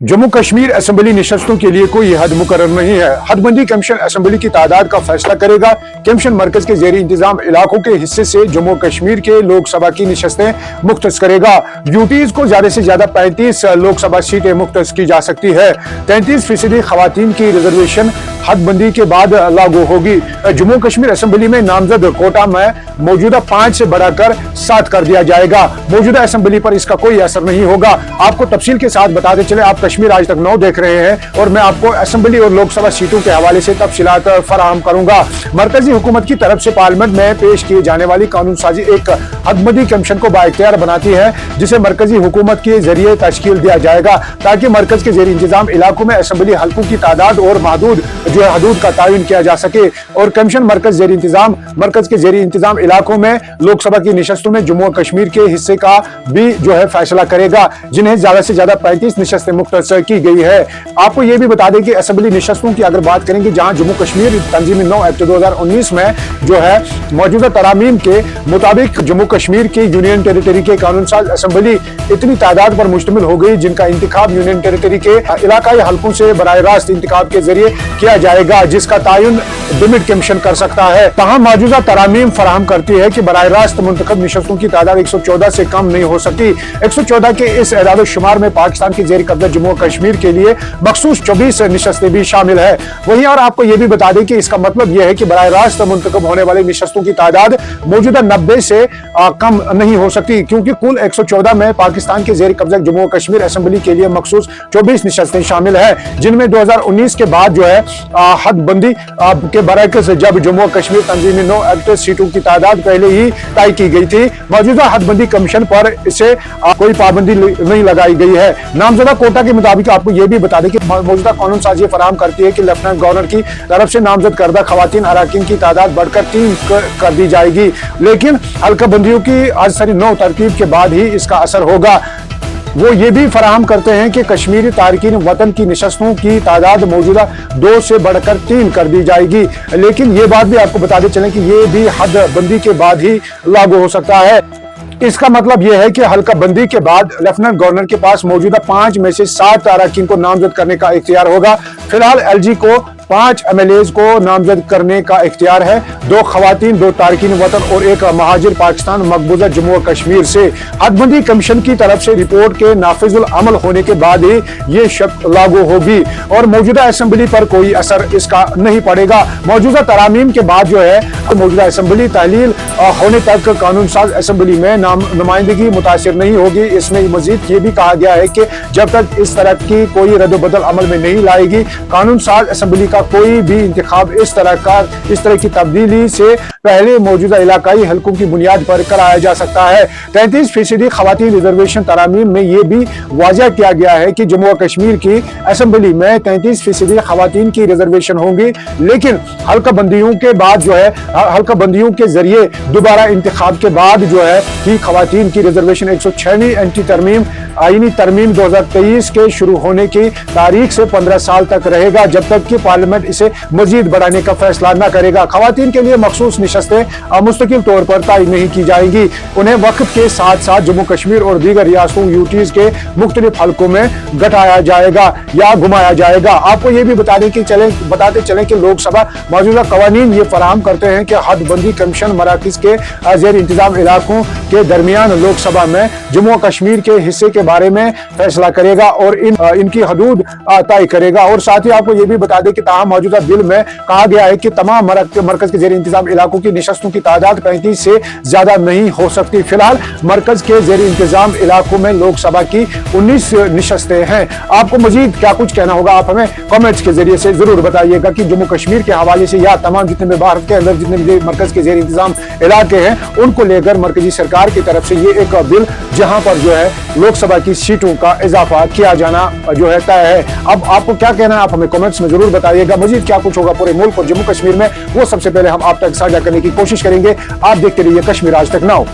Jammu Kashmir assembly नशस्तों के लिए कोई हद मुकर्रर नहीं है। हदबंदी कमीशन असेंबली की तादाद का फैसला करेगा। कमीशन मरकज के जेरी इंतजाम इलाकों के हिस्से से जम्मू कश्मीर के लोकसभा की नशस्तें मुख्तस करेगा। यूटीज को ज्यादा से ज्यादा 35 लोकसभा सीटें मुख्तस की जा सकती है। 33% खवातीन की रिजर्वेशन हदबंदी के बाद लागू होगी। जम्मू कश्मीर असेंबली में नामजद कोटा में मौजूदा 5 से बढ़ाकर 7 कर दिया जाएगा। मौजूदा असेंबली पर इसका कोई असर नहीं होगा। आपको तफसील के साथ बताते चले, आप कश्मीर आज तक 9 देख रहे हैं और मैं आपको असेंबली और लोकसभा सीटों के हवाले से तफसीलात फराहम करूंगा। मरकजी हुकूमत की तरफ से पार्लियामेंट में पेश किए जाने वाली कानून साजी एक हदबंदी कमीशन को बाइख्तियार बनाती है, जिसे मरकजी हुकूमत के जरिए तश्कील दिया जाएगा ताकि मरकज के जेरी इंतजाम इलाकों में असेंबली हल्कों की तादाद और महदूद हदूद का तयन किया जा सके। और कमीशन मरकज के जेरी इंतजाम इलाकों में लोकसभा की नशस्तों में जम्मू कश्मीर के हिस्से का भी फैसला करेगा, जिन्हें ज्यादा से ज्यादा 35 नशस्तें मुख्तस की गई है। आपको यह भी बता दें कि असेंबली नशस्तों की अगर बात करेंगे, जहां जम्मू कश्मीर तंजीमी 9 एक्ट 2019 में मौजूदा तरामीम के मुताबिक जम्मू कश्मीर की यूनियन टेरिटरी के कानून साज असेंबली इतनी तादाद पर मुश्तमिल हो गई जिनका इंतखाब यूनियन टेरिटरी के इलाकाई हल्कों से बराह रास्त इंतखाब के जरिए किया जाएगा, जिसका तयन डिमिट कमीशन कर सकता है। तहाँ मौजूदा तरामीम फराहम करती है कि बराह रास्त मुंतखब नशस्तों की तादाद 114 से कम नहीं हो सकती। 114 के इस एदाद शुमार में पाकिस्तान की जेर कब्जा जम्मू कश्मीर के लिए मखसूस 24 नशस्तें भी शामिल है। वहीं और आपको यह भी बता दें कि इसका मतलब यह है कि बराह रास्त मुंतखब होने वाली नशस्तों की तादाद मौजूदा 90 से कम नहीं हो सकती, क्योंकि कुल 114 में पाकिस्तान के जेर कब्जा जम्मू कश्मीर असेंबली के लिए मखसूस 24 नशस्तें शामिल है, जिनमें 2019 के बाद हदबंदी के बरअक्स जब जम्मू कश्मीर तंजीमी 9 एक्ट सीटों की तादाद पहले ही तय की गई थी, मौजूदा हदबंदी कमीशन पर इसे कोई पाबंदी नहीं लगाई गई है। नामजदा कोटा के मुताबिक आपको यह भी बता दें कि मौजूदा कानून साजी फराहम करती है कि लेफ्टिनेंट गवर्नर की तरफ से नामजद करदा खवातीन अराकीन की तादाद बढ़कर 3 कर दी जाएगी, लेकिन हल्का बंदियों की अजसरी 9 तरतीब के बाद ही इसका असर होगा। वो ये भी फराहम करते हैं कि कश्मीरी तारकीन वतन की नशस्तों की तादाद मौजूदा 2 से बढ़कर 3 कर दी जाएगी, लेकिन ये बात भी आपको बताते चलें कि ये भी हद बंदी के बाद ही लागू हो सकता है। इसका मतलब यह है कि हल्का बंदी के बाद लेफ्टिनेंट गवर्नर के पास मौजूदा 5 में से 7 अराकीन को नामजद करने का इख्तियार होगा। फिलहाल एलजी को 5 MLAs को नामजद करने का इख्तियार है, 2 खवातीन, 2 तारकीन वतन और 1 महाजिर पाकिस्तान मकबूजा जम्मू कश्मीर से। हदबंदी कमीशन की तरफ से रिपोर्ट के नाफिजुल अमल होने के बाद ही ये शर्त लागू होगी और मौजूदा असेंबली पर कोई असर इसका नहीं पड़ेगा। मौजूदा तरामीम के बाद मौजूदा असेंबली तहलील होने तक कानून साज असेंबली में नुमाइंदगी मुतासिर नहीं होगी। इसमें मजीद ये भी कहा गया है कि जब तक इस तरह की कोई रद्द-बदल अमल में नहीं लाएगी, कानून साज असेंबली का कोई भी इंतखाब इस तरह की तब्दीली से पहले मौजूदा इलाकाई हल्कों की बुनियाद पर कराया जा सकता है। 33% खवातीन रिजर्वेशन तरामीम में यह भी वाज़ह किया गया है कि जम्मू कश्मीर की असेंबली में 33% खवातीन की रिजर्वेशन होंगी, लेकिन हल्का बंदियों के बाद हल्का बंदियों के जरिए दोबारा इंतखाब के बाद कि खवातीन की रिजर्वेशन 106वीं एंटी तरमीम आईनी तरमीम 2023 के शुरू होने की तारीख से 15 साल तक रहेगा, जब तक कि पार्लियामेंट इसे मजीद बढ़ाने का फैसला न करेगा। खवातीन के लिए मखसूस नशस्तें मुस्तकिल तौर पर तय नहीं की जाएंगी, उन्हें वक्त के साथ साथ जम्मू कश्मीर और दीगर रियासतों यूटीज के मुख्तलिफ हल्कों में घटाया जाएगा या घुमाया जाएगा। आपको ये भी बताते चलें कि लोकसभा मौजूदा कवानीन ये फराहम करते हैं कि हदबंदी कमीशन मराकज के जेर इंतजाम इलाकों के दरमियान लोकसभा में जम्मू कश्मीर के हिस्से के बारे में फैसला करेगा और इनकी हदूद तय करेगा। और साथ ही आपको ये भी बता दें कि ताहम मौजूदा बिल में कहा गया है कि तमाम मरकज के जेर इंतजाम इलाकों की नशस्तों की तादाद 35 से ज्यादा नहीं हो सकती। फिलहाल मरकज के जेर इंतजाम इलाकों में लोकसभा की 19 नशस्तें हैं। आपको मजीद क्या कुछ कहना होगा, आप हमें कमेंट्स के जरिए से जरूर बताइएगा कि जम्मू कश्मीर के हवाले से या तमाम जितने भी भारत के अंदर जितने भी मरकज के जेर इंतजाम इलाके हैं उनको लेकर मरकजी सरकार की तरफ से ये एक बिल जहां पर लोकसभा की सीटों का इजाफा किया जाना तय है। अब आपको क्या कहना है, आप हमें कमेंट्स में जरूर बताइएगा। मजीद क्या कुछ होगा पूरे मुल्क और जम्मू कश्मीर में, वो सबसे पहले हम आप तक साझा करने की कोशिश करेंगे। आप देखते रहिए कश्मीर आज तक नाउ।